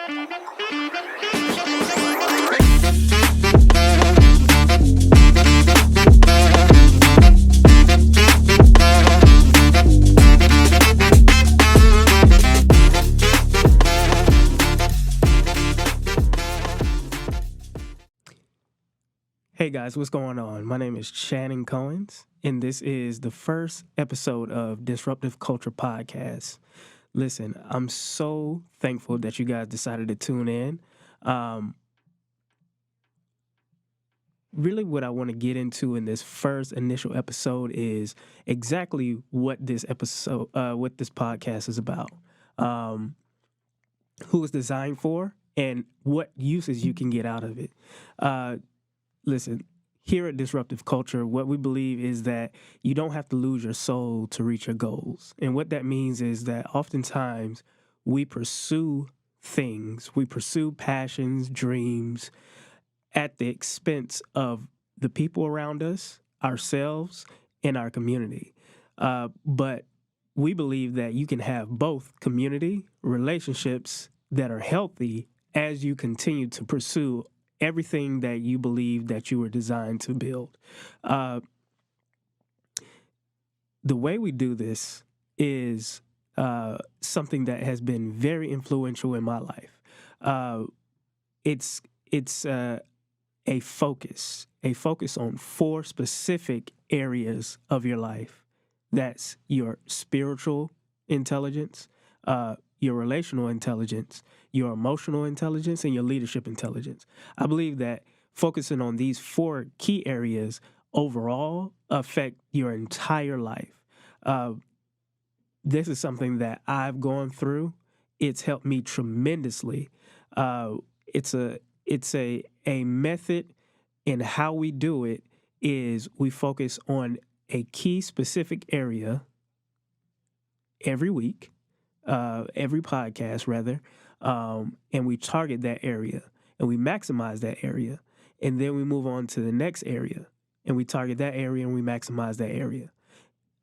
Hey guys, what's going on? My name is Shannon Cohens, and this is the first episode of Disruptive Culture Podcast. Listen, I'm so thankful that you guys decided to tune in. Um, Really, what I want to get into in this first initial episode is exactly what this podcast is about, um, who it's designed for, and what uses you can get out of it. Uh, Listen, here at Disruptive Culture, what we believe is that you don't have to lose your soul to reach your goals. And what that means is that oftentimes we pursue things, we pursue passions, dreams at the expense of the people around us, ourselves, and our community. But we believe that you can have both community relationships that are healthy as you continue to pursue everything that you believe that you were designed to build. Uh, the way we do this is something that has been very influential in my life. Uh, it's a focus on four specific areas of your life. That's your spiritual intelligence, your relational intelligence, your emotional intelligence, and your leadership intelligence. I believe that focusing on these four key areas overall affect your entire life. Uh, this is something that I've gone through. It's helped me tremendously. Uh, it's a method, and how we do it is we focus on a key specific area every week, every podcast rather, and we target that area and we maximize that area, and then we move on to the next area and we target that area and we maximize that area,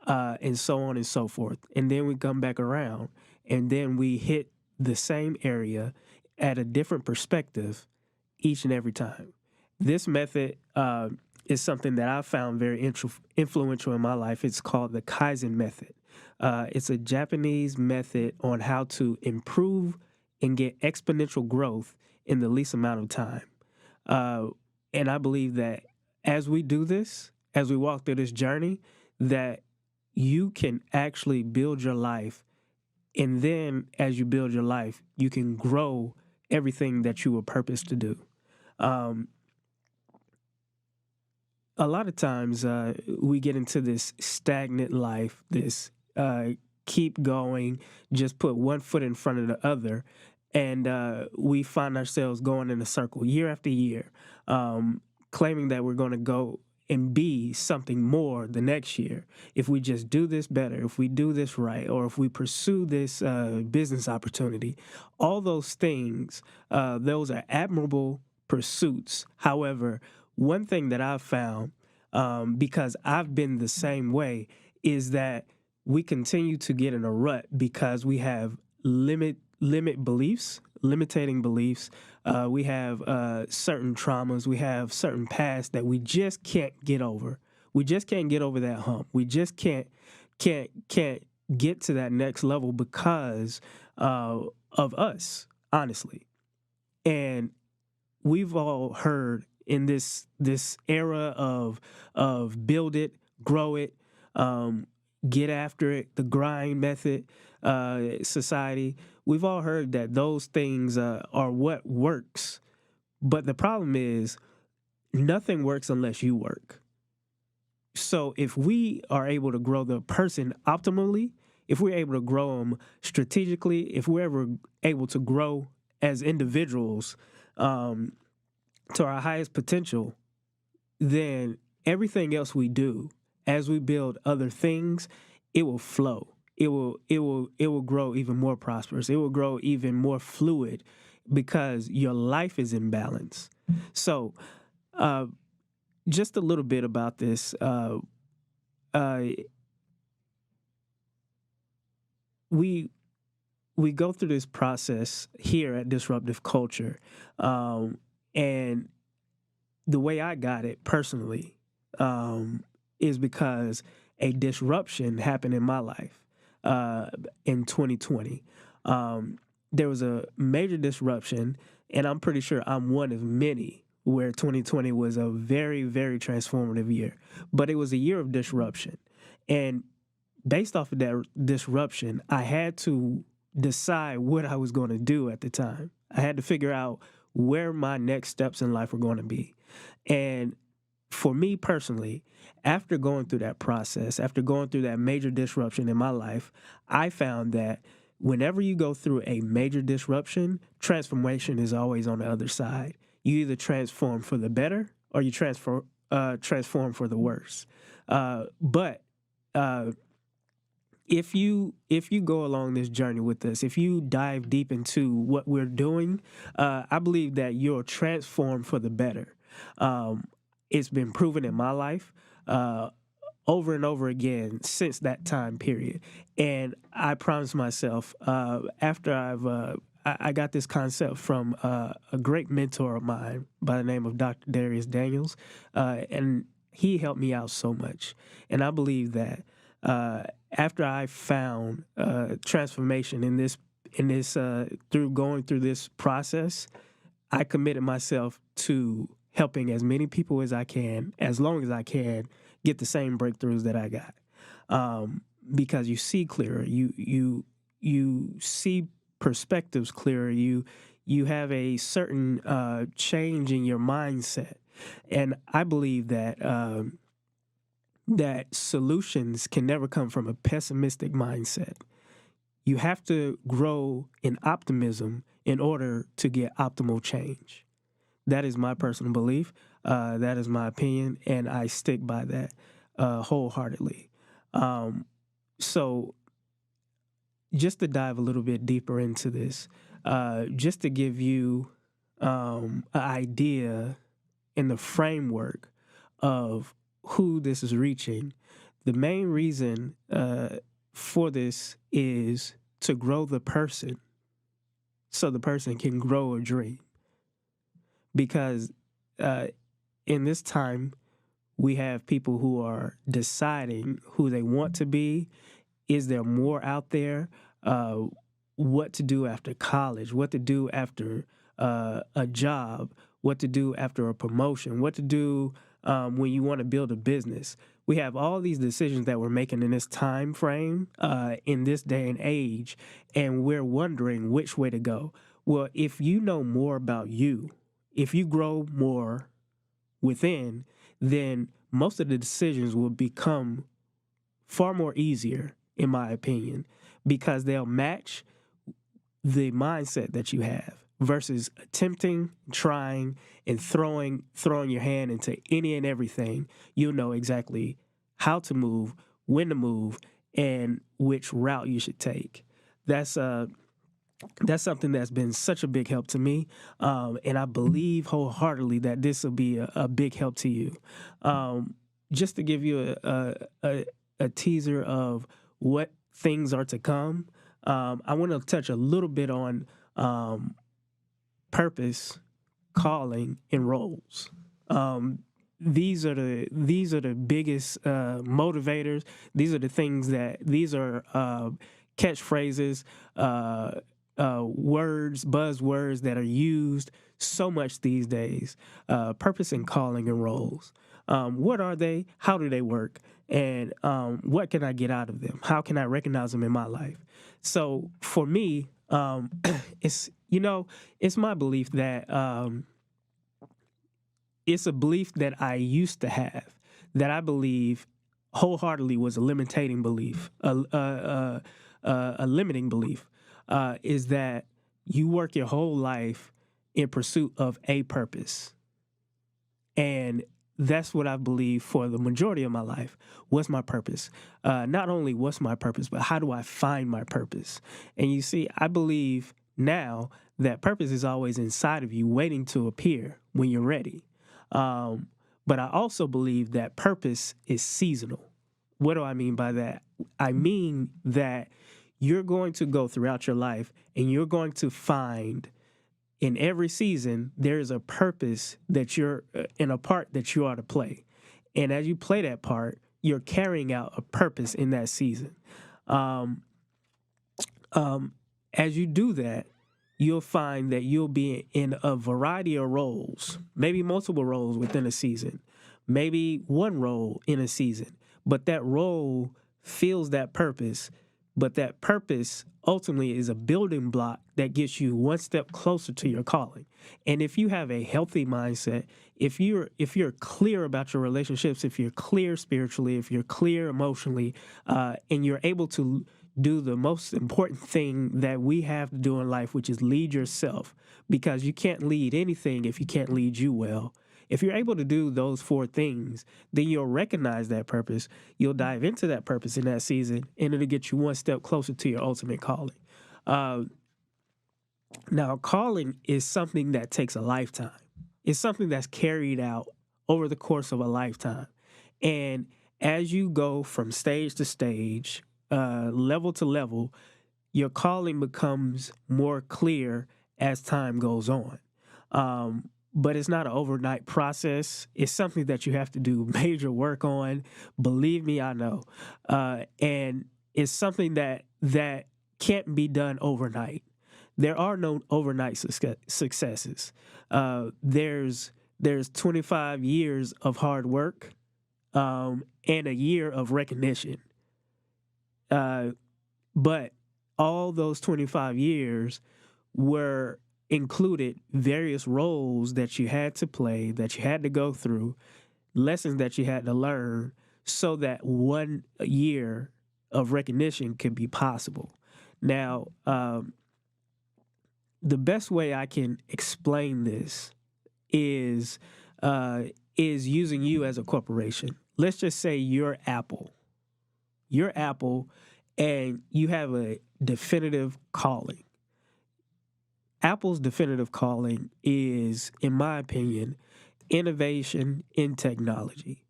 and so on and so forth. And then we come back around and then we hit the same area at a different perspective each and every time. This method is something that I found very influential in my life. It's called the Kaizen method. It's a Japanese method on how to improve and get exponential growth in the least amount of time. Uh, and I believe that as we do this, as we walk through this journey, that you can actually build your life. And then as you build your life, you can grow everything that you were purposed to do. Um, a lot of times we get into this stagnant life, this keep going, just put one foot in front of the other, and we find ourselves going in a circle year after year, claiming that we're going to go and be something more the next year if we just do this better, if we do this right, or if we pursue this business opportunity. All those things, those are admirable pursuits. However, one thing that I've found, because I've been the same way, is that we continue to get in a rut because we have limiting beliefs. We have certain traumas. We have certain past that we just can't get over. We just can't get over that hump. We just can't get to that next level because of us, honestly. And we've all heard in this era of build it, grow it, get after it, the grind method, society. We've all heard that those things are what works, but the problem is nothing works unless you work. So if we are able to grow the person optimally, if we're able to grow them strategically, if we're ever able to grow as individuals to our highest potential, then everything else we do as we build other things, it will flow. It will grow even more prosperous. It will grow even more fluid because your life is in balance. So, just a little bit about this. Uh, we we go through this process here at Disruptive Culture, and the way I got it personally is because a disruption happened in my life in 2020. There was a major disruption, and I'm pretty sure I'm one of many where 2020 was a very, very transformative year. But it was a year of disruption. And based off of that disruption, I had to decide what I was going to do at the time. I had to figure out where my next steps in life were going to be. And for me personally, after going through that process, after going through that major disruption in my life, I found that whenever you go through a major disruption, transformation is always on the other side. You either transform for the better or you transform for the worse. But if you go along this journey with us, if you dive deep into what we're doing, I believe that you'll transform for the better. It's been proven in my life over and over again since that time period. And I promised myself after I got this concept from a great mentor of mine by the name of Dr. Darius Daniels, and he helped me out so much. And I believe that after I found transformation in this through going through this process, I committed myself to helping as many people as I can, as long as I can, get the same breakthroughs that I got. Because you see clearer, you see perspectives clearer, you have a certain change in your mindset, and I believe that that solutions can never come from a pessimistic mindset. You have to grow in optimism in order to get optimal change. That is my personal belief. That is my opinion, and I stick by that wholeheartedly. So, just to dive a little bit deeper into this, just to give you an idea in the framework of who this is reaching, the main reason for this is to grow the person so the person can grow a dream. Because in this time, we have people who are deciding who they want to be. Is there more out there? What to do after college? What to do after a job? What to do after a promotion? What to do when you want to build a business? We have all these decisions that we're making in this time frame, in this day and age, and we're wondering which way to go. Well, if you know more about you, if you grow more within, then most of the decisions will become far more easier, in my opinion, because they'll match the mindset that you have versus attempting, trying, and throwing your hand into any and everything. You'll know exactly how to move, when to move, and which route you should take. That's something that's been such a big help to me, and I believe wholeheartedly that this will be a big help to you. Just to give you a teaser of what things are to come, I want to touch a little bit on purpose, calling, and roles. These are the biggest motivators. These are the things these are catchphrases, words, buzzwords that are used so much these days. Purpose and calling and roles. What are they? How do they work? And what can I get out of them? How can I recognize them in my life? So for me, it's my belief that it's a belief that I used to have, that I believe wholeheartedly was a limiting belief, a limiting belief, is that you work your whole life in pursuit of a purpose. And that's what I believe for the majority of my life. What's my purpose? Not only what's my purpose, but how do I find my purpose? And you see, I believe now that purpose is always inside of you, waiting to appear when you're ready. But I also believe that purpose is seasonal. What do I mean by that? I mean that you're going to go throughout your life and you're going to find in every season, there is a purpose that you're in a part that you are to play. And as you play that part, you're carrying out a purpose in that season. Um, as you do that, you'll find that you'll be in a variety of roles, maybe multiple roles within a season, maybe one role in a season, but that role fills that purpose. But that purpose ultimately is a building block that gets you one step closer to your calling. And if you have a healthy mindset, if you're clear about your relationships, if you're clear spiritually, if you're clear emotionally, and you're able to do the most important thing that we have to do in life, which is lead yourself, because you can't lead anything if you can't lead you well. If you're able to do those four things, then you'll recognize that purpose. You'll dive into that purpose in that season, and it'll get you one step closer to your ultimate calling. Now, calling is something that takes a lifetime. It's something that's carried out over the course of a lifetime. And as you go from stage to stage, level to level, your calling becomes more clear as time goes on. But it's not an overnight process. It's something that you have to do major work on. Believe me, I know. And it's something that can't be done overnight. There are no overnight successes. There's 25 years of hard work and a year of recognition. But all those 25 years were included various roles that you had to play, that you had to go through, lessons that you had to learn so that 1 year of recognition could be possible. Now, the best way I can explain this is using you as a corporation. Let's just say you're Apple. You're Apple, and you have a definitive calling. Apple's definitive calling is, in my opinion, innovation in technology.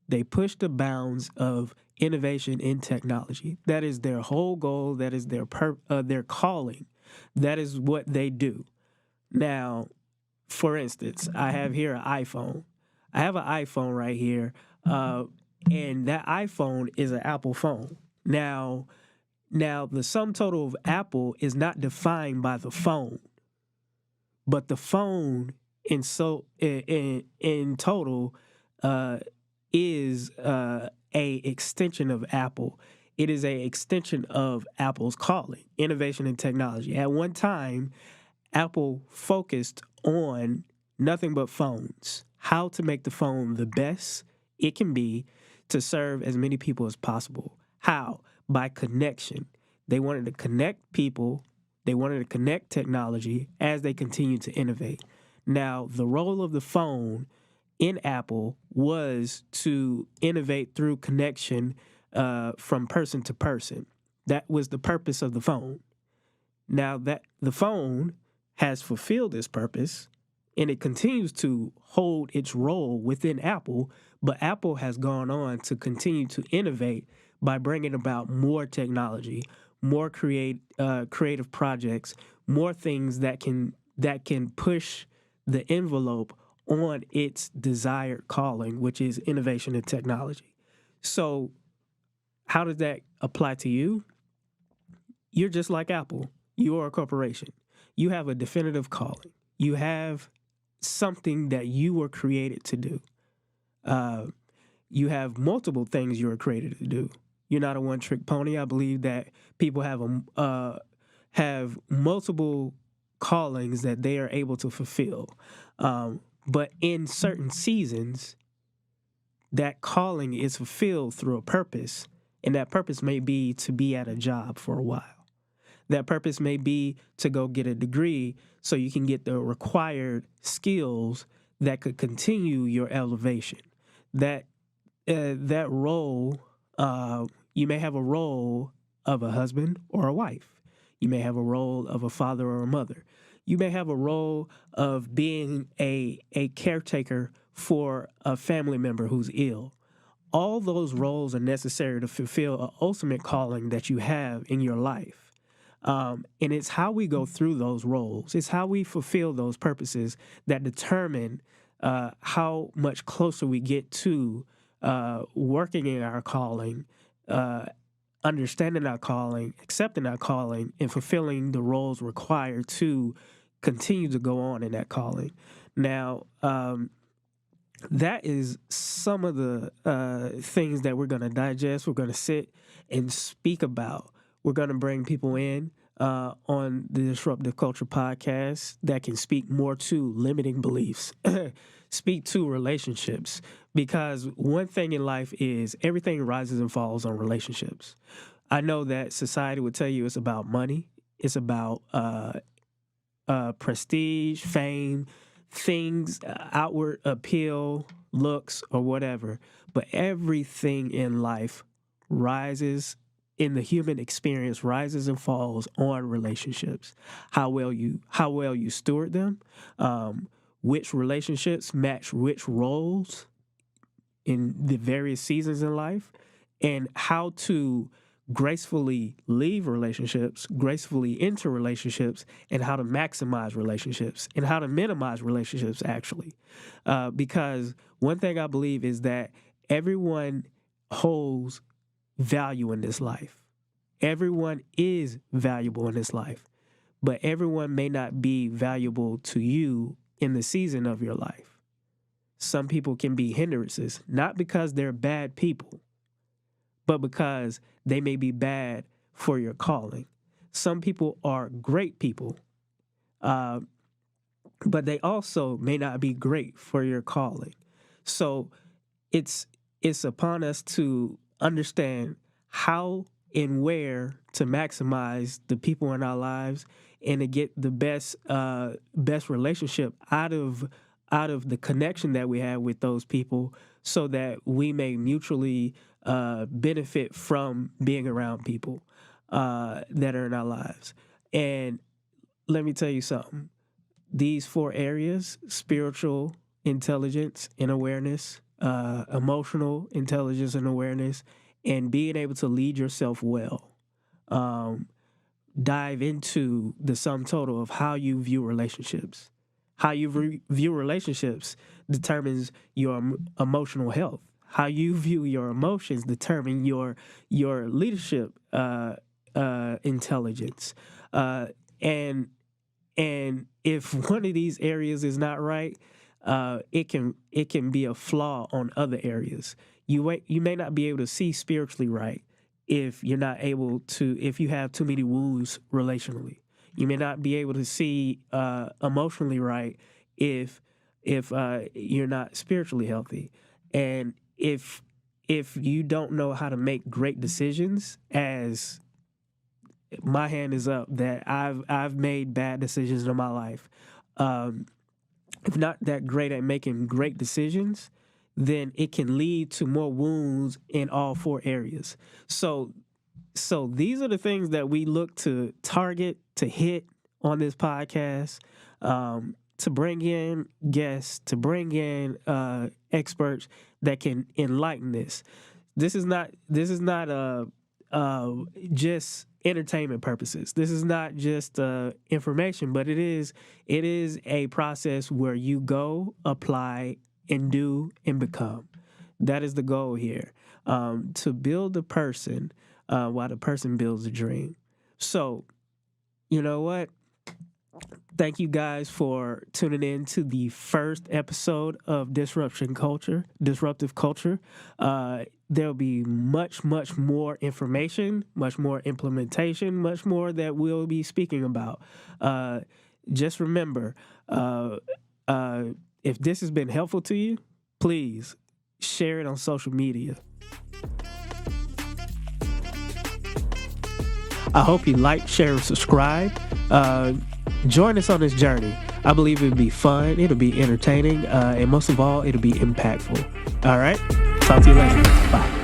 They push the bounds of innovation in technology. That is their whole goal. That is their calling. That is what they do. Now, for instance, I have here an iPhone. I have an iPhone right here, and that iPhone is an Apple phone. Now, the sum total of Apple is not defined by the phone. But the phone in total is a extension of Apple. It is a extension of Apple's calling, innovation and technology. At one time, Apple focused on nothing but phones, how to make the phone the best it can be to serve as many people as possible. How? By connection. They wanted to connect people. They wanted to connect technology as they continue to innovate. Now, the role of the phone in Apple was to innovate through connection from person to person. That was the purpose of the phone. Now, that the phone has fulfilled its purpose, and it continues to hold its role within Apple, but Apple has gone on to continue to innovate by bringing about more technology, more creative projects, more things that can push the envelope on its desired calling, which is innovation and technology. So how does that apply to you? You're just like Apple. You are a corporation. You have a definitive calling. You have something that you were created to do. You have multiple things you were created to do. You're not a one-trick pony. I believe that people have multiple callings that they are able to fulfill. But in certain seasons, that calling is fulfilled through a purpose, and that purpose may be to be at a job for a while. That purpose may be to go get a degree so you can get the required skills that could continue your elevation. That role, you may have a role of a husband or a wife. You may have a role of a father or a mother. You may have a role of being a caretaker for a family member who's ill. All those roles are necessary to fulfill an ultimate calling that you have in your life. And it's how we go through those roles. It's how we fulfill those purposes that determine how much closer we get to working in our calling, understanding our calling, accepting our calling, and fulfilling the roles required to continue to go on in that calling. Now, that is some of the things that we're going to digest. We're going to sit and speak about. We're going to bring people in on the Disruptive Culture podcast that can speak more to limiting beliefs, speak to relationships, because one thing in life is everything rises and falls on relationships. I know that society would tell you it's about money, it's about prestige, fame, things, outward appeal, looks, or whatever. But everything in life rises, in the human experience, rises and falls on relationships. How well you steward them, which relationships match which roles in the various seasons in life, and how to gracefully leave relationships, gracefully enter relationships, and how to maximize relationships and how to minimize relationships, actually. Because one thing I believe is that everyone holds value in this life. Everyone is valuable in this life, but everyone may not be valuable to you in the season of your life. Some people can be hindrances, not because they're bad people, but because they may be bad for your calling. Some people are great people, but they also may not be great for your calling. So it's upon us to understand how and where to maximize the people in our lives and to get the best relationship out of the connection that we have with those people, so that we may mutually benefit from being around people that are in our lives. And let me tell you something. These 4 areas: spiritual intelligence and awareness, emotional intelligence and awareness, and being able to lead yourself well, dive into the sum total of how you view relationships. How you view relationships determines your emotional health. How you view your emotions determine your leadership intelligence. And if one of these areas is not right, it can be a flaw on other areas. You may not be able to see spiritually right if you're not able to, if you have too many wounds relationally. You may not be able to see emotionally right if you're not spiritually healthy. And if you don't know how to make great decisions, as my hand is up that I've made bad decisions in my life. If not that great at making great decisions, then it can lead to more wounds in all 4 areas. So these are the things that we look to target, to hit on this podcast, to bring in guests, to bring in experts that can enlighten this. This is not just entertainment purposes. This is not just information, but it is a process where you go, apply, and do, and become. That is the goal here, to build a person while the person builds a dream. So, you know what? Thank you guys for tuning in to the first episode of Disruptive Culture. There'll be much, much more information, much more implementation, much more that we'll be speaking about. Just remember, if this has been helpful to you, please share it on social media. I hope you like, share, and subscribe. Join us on this journey. I believe it'll be fun, it'll be entertaining, and most of all, it'll be impactful. All right? Talk to you later. Bye.